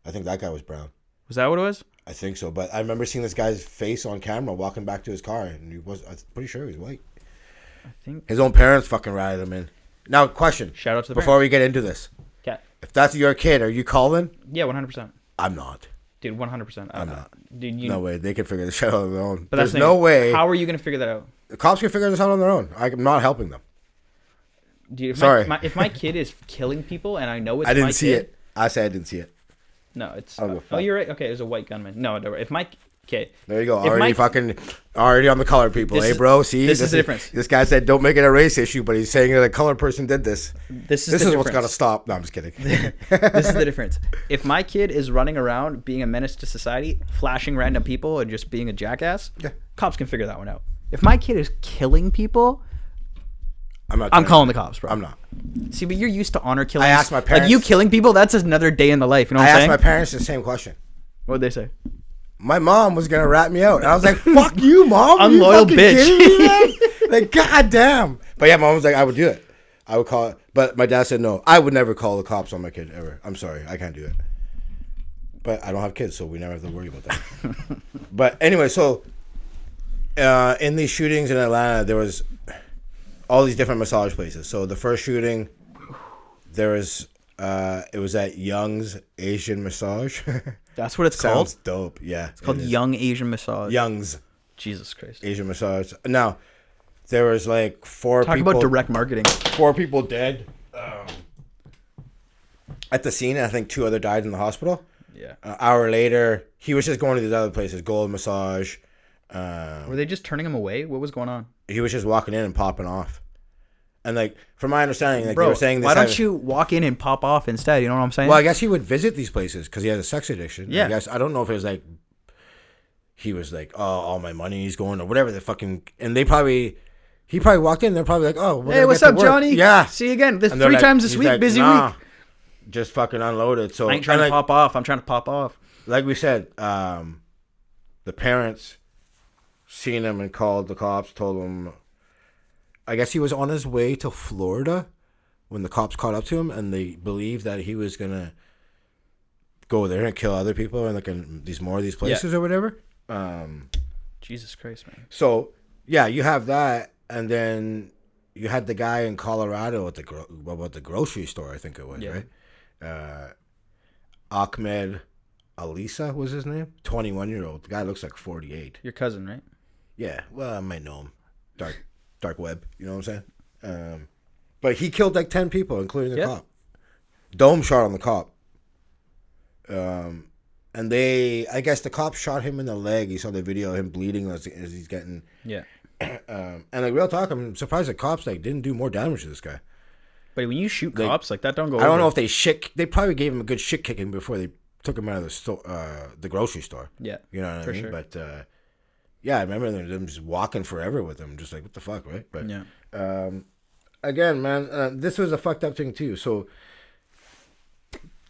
I think that guy was brown. Was that what it was? I think so, but I remember seeing this guy's face on camera walking back to his car, and I'm pretty sure he was white. I think his own parents fucking ratted him in. Now, question. Shout out to the before we get into this. Okay. If that's your kid, are you calling? Yeah, 100%. I'm not. Dude, 100%. I'm not. Dude, no way. They can figure this shit out on their own. But there's no way. How are you going to figure that out? The cops can figure this out on their own. I'm not helping them. Dude, Sorry. If my kid is killing people and I know it's my kid. I didn't see it. I said I didn't see it. No, it's... Oh, you're right. Okay, it was a white gunman. No, if my... Okay. There you go. Already on the colored people. Hey, bro. See? This is the difference. This guy said don't make it a race issue, but he's saying that a colored person did this. This is what's got to stop. No, I'm just kidding. This is the difference. If my kid is running around being a menace to society, flashing random people and just being a jackass, cops can figure that one out. If my kid is killing people... I'm calling the cops, bro. I'm not. See, but you're used to honor killings. I asked my parents. Like, you killing people, that's another day in the life. You know what I'm saying? I asked my parents the same question. What'd they say? My mom was going to rat me out. And I was like, fuck you, mom. Unloyal bitch. Like, goddamn. But yeah, mom was like, I would do it. I would call it. But my dad said no. I would never call the cops on my kid, ever. I'm sorry. I can't do it. But I don't have kids, so we never have to worry about that. But anyway, so in these shootings in Atlanta, there was... all these different massage places. So the first shooting, there was it was at Young's Asian Massage. That's what it's called? Sounds dope. Yeah, it's called Young Asian Massage. Young's. Jesus Christ. Asian Massage. Now, there was like four people. Talk about direct marketing. 4 people dead at the scene. I think 2 other died in the hospital. Yeah. An hour later, he was just going to these other places, Gold Massage. Were they just turning him away? What was going on? He was just walking in and popping off. And like, from my understanding, like, bro, they were saying this. Why don't you walk in and pop off instead? You know what I'm saying? Well, I guess he would visit these places because he has a sex addiction. Yeah. I don't know if it was like, he was like, oh, all my money is going or whatever the fucking, and they probably He probably walked in. They're probably like, "Oh, hey, what's up, Johnny? Yeah, see you again. This 3 like, times this week. Like, busy nah, week. Just fucking unloaded." So I ain't trying to pop off. I'm trying to pop off. Like we said, the parents seen him and called the cops. Told him, I guess he was on his way to Florida when the cops caught up to him, and they believed that he was gonna go there and kill other people and like in these places or whatever. Jesus Christ, man. So yeah, you have that, and then you had the guy in Colorado at the grocery store. I think it was right. Ahmed Alisa was his name. 21-year-old. The guy looks like 48. Your cousin, right? Yeah. Well, I might know him. Dark web. You know what I'm saying? But he killed like 10 people, including the cop. Dome shot on the cop. And I guess the cop shot him in the leg. You saw the video of him bleeding as he's getting. Yeah. And like real talk, I'm surprised the cops like didn't do more damage to this guy. But when you shoot cops like that, don't go. I don't know if they probably gave him a good shit kicking before they took him out of the grocery store. Yeah. You know what I mean? Sure. But yeah, I remember them just walking forever with him, just like what the fuck, right? But yeah. Again, man, this was a fucked up thing too. So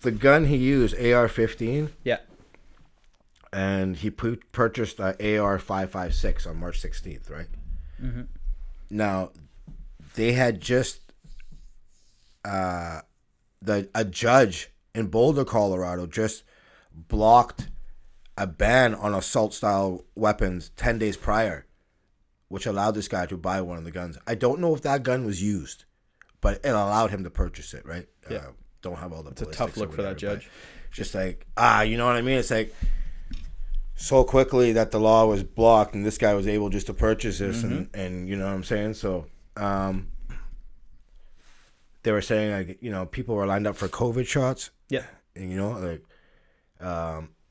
the gun he used, AR-15. Yeah. And he purchased an AR-556 on March 16th, right? Mm-hmm. Now, they had just a judge in Boulder, Colorado, just blocked a ban on assault-style weapons 10 days prior, which allowed this guy to buy one of the guns. I don't know if that gun was used, but it allowed him to purchase it, right? Yeah. Don't have all the. It's a tough look for that judge. Just like you know what I mean? It's like so quickly that the law was blocked, and this guy was able just to purchase this, and you know what I'm saying? So, they were saying like people were lined up for COVID shots. Yeah, and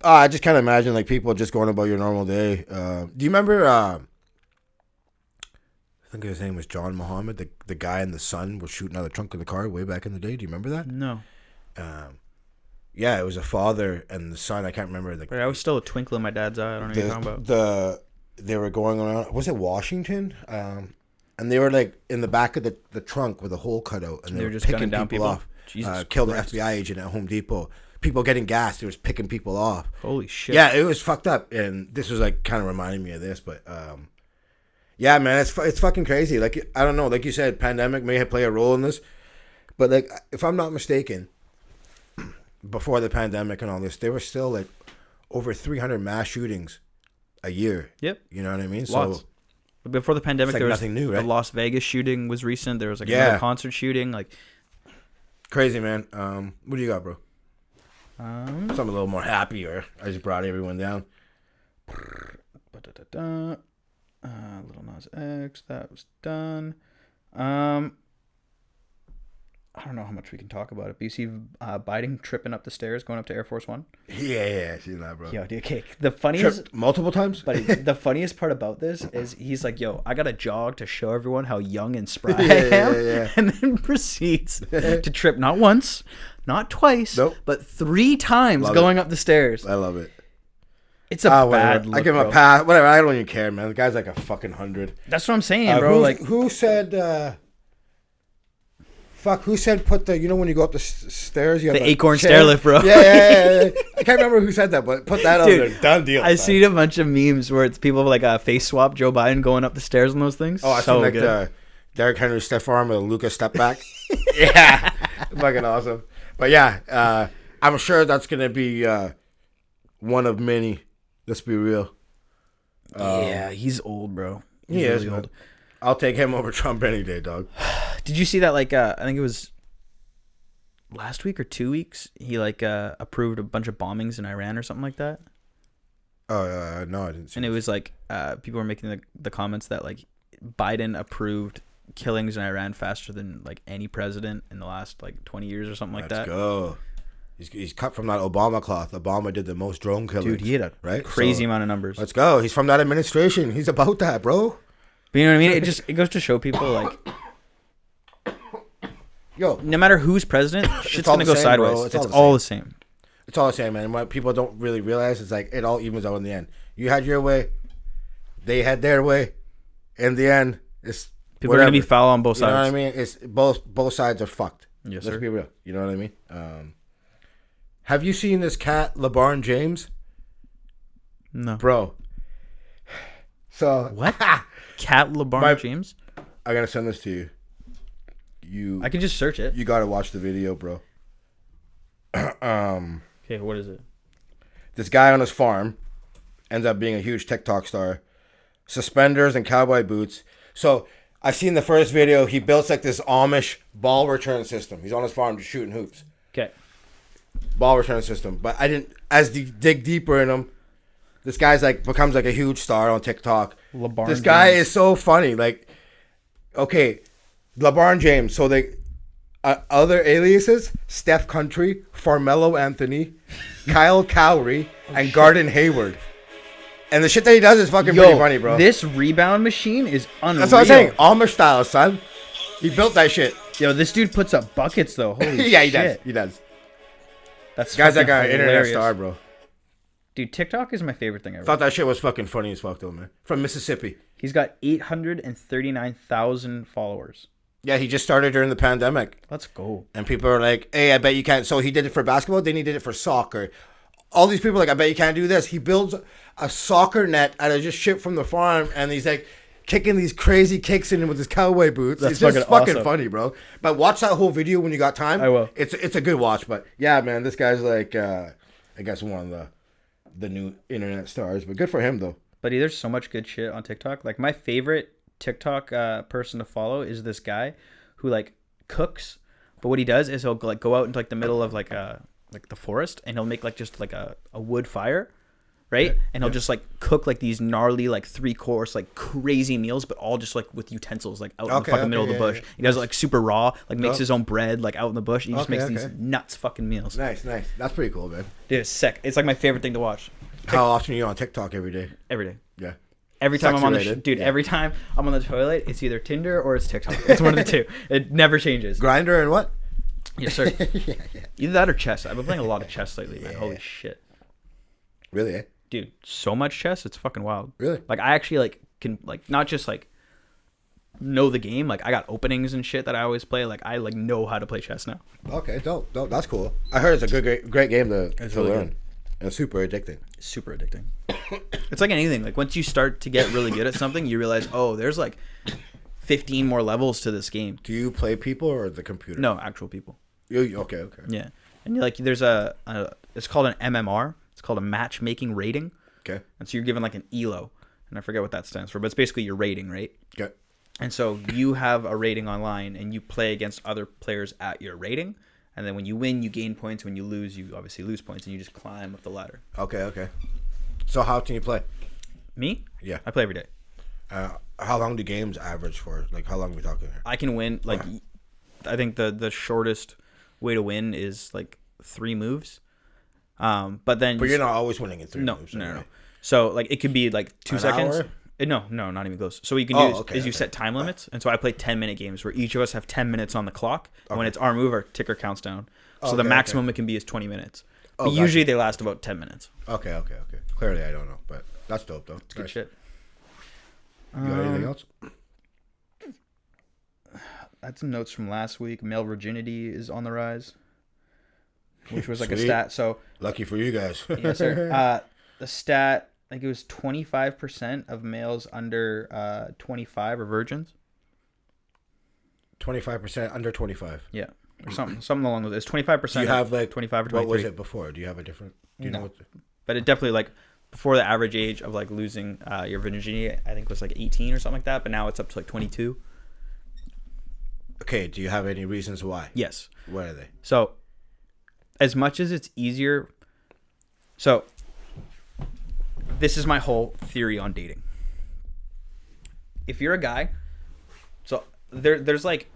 I just can't imagine like people just going about your normal day. Do you remember? I think his name was John Muhammad. The guy and the son were shooting out of the trunk of the car way back in the day. Do you remember that? No. Yeah, it was a father and the son. I can't remember. But I was still a twinkle in my dad's eye. I don't know what you're talking about. They were going around. Was it Washington? And they were like in the back of the trunk with a hole cut out, and they were just picking down people off. Killed an FBI agent at Home Depot. People getting gas. They was picking people off. Holy shit! Yeah, it was fucked up, and this was like kind of reminding me of this, but yeah, man, it's fucking crazy. Like I don't know, like you said, pandemic may play a role in this, but like if I'm not mistaken, before the pandemic and all this, there were still like over 300 mass shootings a year. Yep. You know what I mean? Lots. So but before the pandemic, there was nothing new, right? The Las Vegas shooting was recent. There was like another concert shooting. Like crazy, man. What do you got, bro? Something a little more happier. I just brought everyone down. Lil Nas X, that was done. I don't know how much we can talk about it, but you see Biden tripping up the stairs going up to Air Force One? Yeah, I see that, bro. Yo, dude, okay. The funniest... Tripped multiple times? But the funniest part about this is he's like, yo, I got to jog to show everyone how young and spry I am. Yeah. And then proceeds to trip not once, not twice, but 3 times going up the stairs. I love it. It's a bad look, I give him a pass. Whatever, I don't even care, man. The guy's like a fucking 100. That's what I'm saying, bro. Who said... Who said put the, when you go up the stairs, you have the acorn stair lift, bro. Yeah. I can't remember who said that, but put that on there. Done deal. I've seen a bunch of memes where it's people like face swap Joe Biden going up the stairs on those things. Oh, I saw like the Derrick Henry step arm with a Lucas step back. Yeah. Fucking awesome. But yeah, I'm sure that's going to be one of many. Let's be real. Yeah, he's old, bro. He is old. I'll take him over Trump any day, dog. Did you see that? Like, I think it was last week or 2 weeks. He approved a bunch of bombings in Iran or something like that. Oh no, I didn't see. And it was like people were making the comments that like Biden approved killings in Iran faster than like any president in the last like 20 years or something like that. Let's go. He's cut from that Obama cloth. Obama did the most drone killings. Dude, he had a crazy amount of numbers. Let's go. He's from that administration. He's about that, bro. But you know what I mean? It goes to show people like, yo, no matter who's president, shit's gonna go sideways. It's all the same. It's all the same, man. And what people don't really realize is like it all evens out in the end. You had your way, they had their way. In the end, it's People are gonna be foul on both sides. You know what I mean? It's both sides are fucked. Yes, Let's sir. be real. You know what I mean? Have you seen this cat, LeBron James? No, bro. So what? Cat LeBron James? I gotta send this to you. I can just search it. You gotta watch the video, bro. Okay, what is it? This guy on his farm ends up being a huge TikTok star. Suspenders and cowboy boots. So I seen the first video. He built like this Amish ball return system. He's on his farm just shooting hoops. Okay. Ball return system. But I didn't. As you dig deeper in him, this guy's like becomes like a huge star on TikTok. LeBron This guy James. is so funny. Like, okay, LeBron James. So they other aliases: Steph Country, Farmello Anthony, Kyle Cowrie, and Garden Hayward. And the shit that he does is fucking pretty funny, bro. This rebound machine is unreal. That's what I'm saying. Amish style, son. He built that shit. Yo, this dude puts up buckets though. Holy yeah, shit. He does. That's guy's like fucking an internet hilarious. star, bro. Dude, TikTok is my favorite thing ever. Thought that shit was fucking funny as fuck, though, man. From Mississippi. He's got 839,000 followers. Yeah, he just started during the pandemic. Let's go. And people are like, hey, I bet you can't. So he did it for basketball, then he did it for soccer. All these people are like, I bet you can't do this. He builds a soccer net out of just shit from the farm, and he's like kicking these crazy kicks in with his cowboy boots. That's it's just fucking fucking funny, bro. But watch that whole video when you got time. I will. It's a good watch. But yeah, man, this guy's like, I guess one of the new internet stars. But good for him, though. But there's so much good shit on TikTok. Like, my favorite TikTok person to follow is this guy who like cooks. But what he does is he'll like go out into like the middle of like the forest, and he'll make like just like a wood fire, right? Yeah, and he'll just like cook like these gnarly like 3-course like crazy meals, but all just like with utensils like out in the fucking middle of the bush. He does it like super raw, like makes his own bread like out in the bush. He just makes these nuts fucking meals. Nice. That's pretty cool, man. Dude, it's sick. It's like my favorite thing to watch. How often are you on TikTok every day? Every day. Yeah. Every time I'm on the every time I'm on the toilet, it's either Tinder or it's TikTok. It's one of the two. It never changes. Grinder and what? Yes, sir. Either that or chess. I've been playing a lot of chess lately, man. Holy shit. Really, eh? Dude, so much chess, it's fucking wild. Really? Like, I actually like can like not just like know the game. Like, I got openings and shit that I always play. Like, I like know how to play chess now. Okay, dope. That's cool. I heard it's a great game to really learn. Good. And super addicting. Super addicting. It's like anything. Like, once you start to get really good at something, you realize, oh, there's like 15 more levels to this game. Do you play people or the computer? No, actual people. Okay. Yeah. And like there's it's called an MMR. It's called a matchmaking rating. Okay. And so you're given like an ELO. And I forget what that stands for, but it's basically your rating, right? Okay. And so you have a rating online and you play against other players at your rating. And then when you win, you gain points. When you lose, you obviously lose points, and you just climb up the ladder. Okay. So how often you play? Me? Yeah. I play every day. How long do games average for? Like, how long are we talking here? I can win. Like, I think the shortest way to win is like 3 moves. But you're not always winning in 3 moves. No. So like it could be like 2 seconds. Hour? No, not even close. So what you can do is you set time limits, and so I play 10-minute games where each of us have 10 minutes on the clock. And when it's our move, our ticker counts down. So the maximum it can be is 20 minutes. But usually they last about 10 minutes. Okay. Clearly I don't know, but that's dope though. It's good shit. You got anything else? I had some notes from last week. Male virginity is on the rise, which was like a stat. So lucky for you guys. Yes, sir. The stat, I think it was 25% of males under 25 are virgins. 25% under 25. Yeah, or something along those. It's 25%. Do you have like 25 or 23? What was it before? Do you have a different? Do you know what? But it definitely like before the average age of like losing your virginity, I think was like 18 or something like that. But now it's up to like 22. Okay. Do you have any reasons why? Yes. What are they? So, as much as it's easier, so this is my whole theory on dating. If you're a guy, so there's like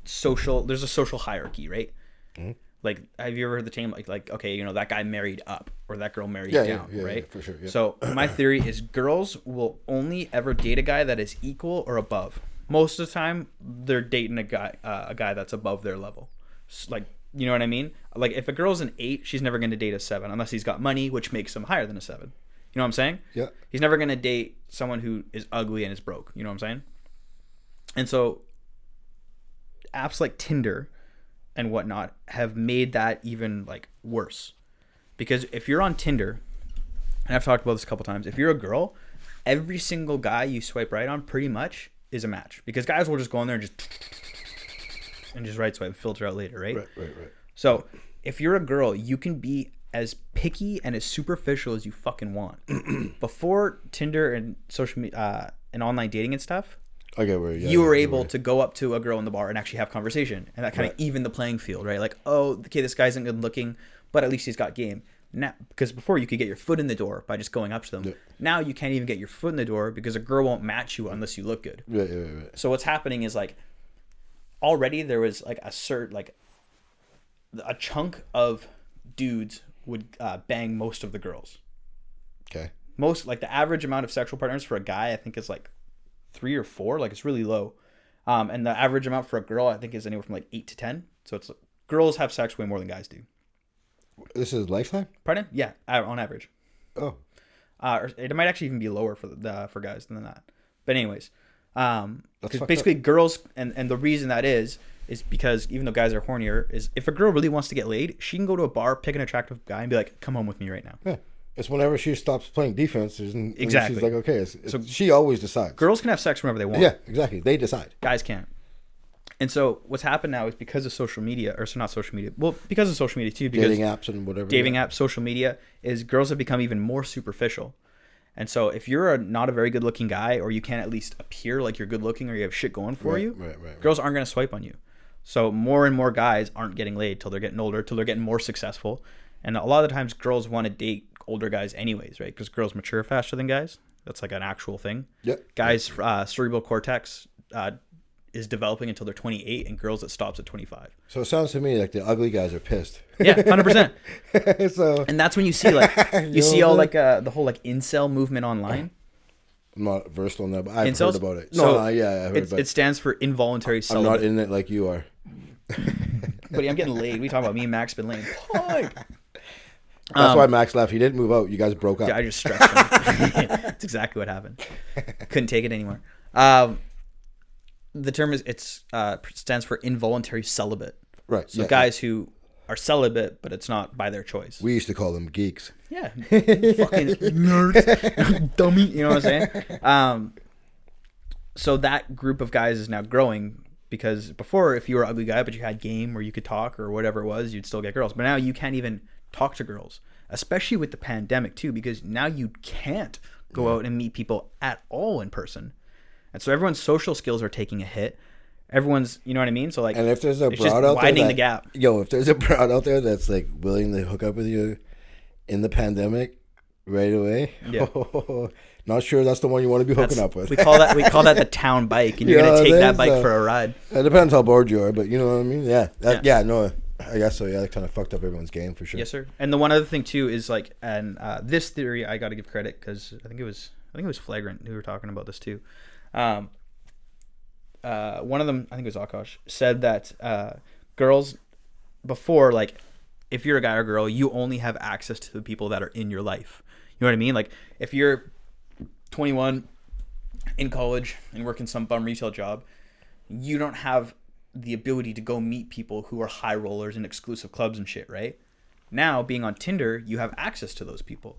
there's a social hierarchy, right? Mm-hmm. Like, have you ever heard the term like okay, you know, that guy married up or that girl married down, right? Yeah, for sure. Yeah. So my theory is girls will only ever date a guy that is equal or above. Most of the time, they're dating a guy that's above their level. Like, you know what I mean? Like, if a girl's an 8, she's never going to date a 7 unless he's got money, which makes him higher than a 7. You know what I'm saying? Yeah. He's never going to date someone who is ugly and is broke. You know what I'm saying? And so apps like Tinder and whatnot have made that even like worse. Because if you're on Tinder, and I've talked about this a couple times, if you're a girl, every single guy you swipe right on pretty much is a match. Because guys will just go in there and just right swipe, filter out later, right? Right. So if you're a girl, you can be as picky and as superficial as you fucking want. Before Tinder and social media and online dating and stuff, you were able to go up to a girl in the bar and actually have conversation, and that kind of evened the playing field, right? Like, oh, okay, this guy isn't good looking, but at least he's got game. Now, because before you could get your foot in the door by just going up to them. Yeah. Now you can't even get your foot in the door because a girl won't match you unless you look good. Right. So what's happening is like already there was like a chunk of dudes would bang most of the girls. Okay. Most, like the average amount of sexual partners for a guy I think is like 3 or 4, like it's really low. And the average amount for a girl I think is anywhere from like 8 to 10. So it's girls have sex way more than guys do. This is lifetime? Pardon? Yeah, on average. Oh. It might actually even be lower for guys than that. But anyways, because basically girls, and the reason that is because even though guys are hornier, is if a girl really wants to get laid, she can go to a bar, pick an attractive guy, and be like, "Come home with me right now." Yeah. It's whenever she stops playing defense. Exactly. She's like, okay. So she always decides. Girls can have sex whenever they want. Yeah, exactly. They decide. Guys can't. And so what's happened now is because of social media, not social media, well, because of social media too, because dating apps and whatever. Dating apps, social media, is girls have become even more superficial. And so if you're not a very good looking guy, or you can't at least appear like you're good looking, or you have shit going for you, girls aren't going to swipe on you. So more and more guys aren't getting laid till they're getting older, till they're getting more successful. And a lot of the times girls want to date older guys anyways, right? Because girls mature faster than guys. That's like an actual thing. Yep. Guys, cerebral cortex is developing until they're 28, and girls it stops at 25. So it sounds to me like the ugly guys are pissed. Yeah, 100%. So, and that's when you see like you see all like the whole like incel movement online. I'm not versed on that, but I've Incels? heard about it. So yeah, I heard about it. It stands for involuntary celibate. I'm not in it like you are. Buddy, I'm getting laid. We talking about me and Max been laying. That's why Max left. He didn't move out. You guys broke up. Yeah, I just stretched him. That's exactly what happened. Couldn't take it anymore. The term stands for involuntary celibate. Right. So guys who are celibate, but it's not by their choice. We used to call them geeks. Yeah. Fucking nerds. Dummy. You know what I'm saying? So that group of guys is now growing, because before, if you were an ugly guy but you had game or you could talk or whatever it was, you'd still get girls. But now you can't even talk to girls, especially with the pandemic too, because now you can't go out and meet people at all in person. And so everyone's social skills are taking a hit. Everyone's, you know what I mean? So like, and if there's a it's broad just out widening there the gap. If there's a broad out there that's like willing to hook up with you in the pandemic right away, not sure that's the one you want to be hooking up with. we call that the town bike, and you're gonna take that bike for a ride. It depends how bored you are, but you know what I mean? Yeah. No, I guess so. Yeah, that kind of fucked up everyone's game for sure. Yes, sir. And the one other thing too is like, and this theory I got to give credit, because I think it was Flagrant who were talking about this too. One of them, I think it was Akash, said that girls before, like, if you're a guy or girl, you only have access to the people that are in your life. You know what I mean? Like, if you're 21 in college and working some bum retail job, you don't have the ability to go meet people who are high rollers in exclusive clubs and shit, right? Now, being on Tinder, you have access to those people,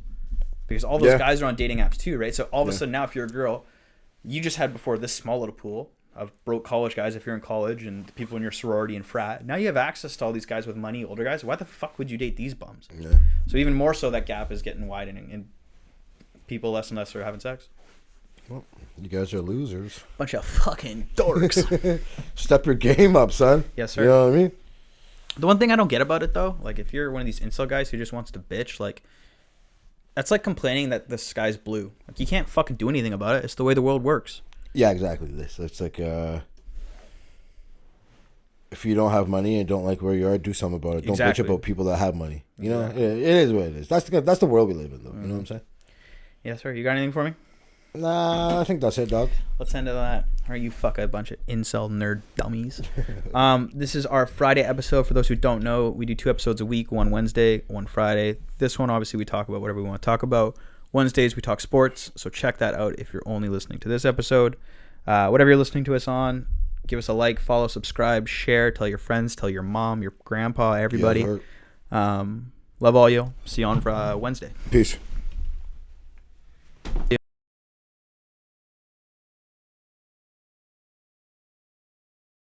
because all those guys are on dating apps too, right? So all of a sudden now, if you're a girl, you just had before this small little pool of broke college guys if you're in college, and the people in your sorority and frat. Now you have access to all these guys with money, older guys. Why the fuck would you date these bums? Yeah. So even more so, that gap is getting widening, and people less and less are having sex. Well, you guys are losers. Bunch of fucking dorks. Step your game up, son. Yes, sir. You know what I mean? The one thing I don't get about it, though, like, if you're one of these incel guys who just wants to bitch, like, that's like complaining that the sky's blue. Like, you can't fucking do anything about it. It's the way the world works. Yeah, exactly. It's like, if you don't have money and don't like where you are, do something about it. Don't bitch about people that have money. You know, it is what it is. That's the world we live in, though. You know what I'm saying? Yes, sir. You got anything for me? Nah, I think that's it, dog. Let's end it on that. All right, you fuck a bunch of incel nerd dummies. This is our Friday episode. For those who don't know, we do 2 episodes a week, one Wednesday, one Friday. This one, obviously, we talk about whatever we want to talk about. Wednesdays, we talk sports, so check that out if you're only listening to this episode. Whatever you're listening to us on, give us a like, follow, subscribe, share, tell your friends, tell your mom, your grandpa, everybody. Love all you. See you on Wednesday. Peace.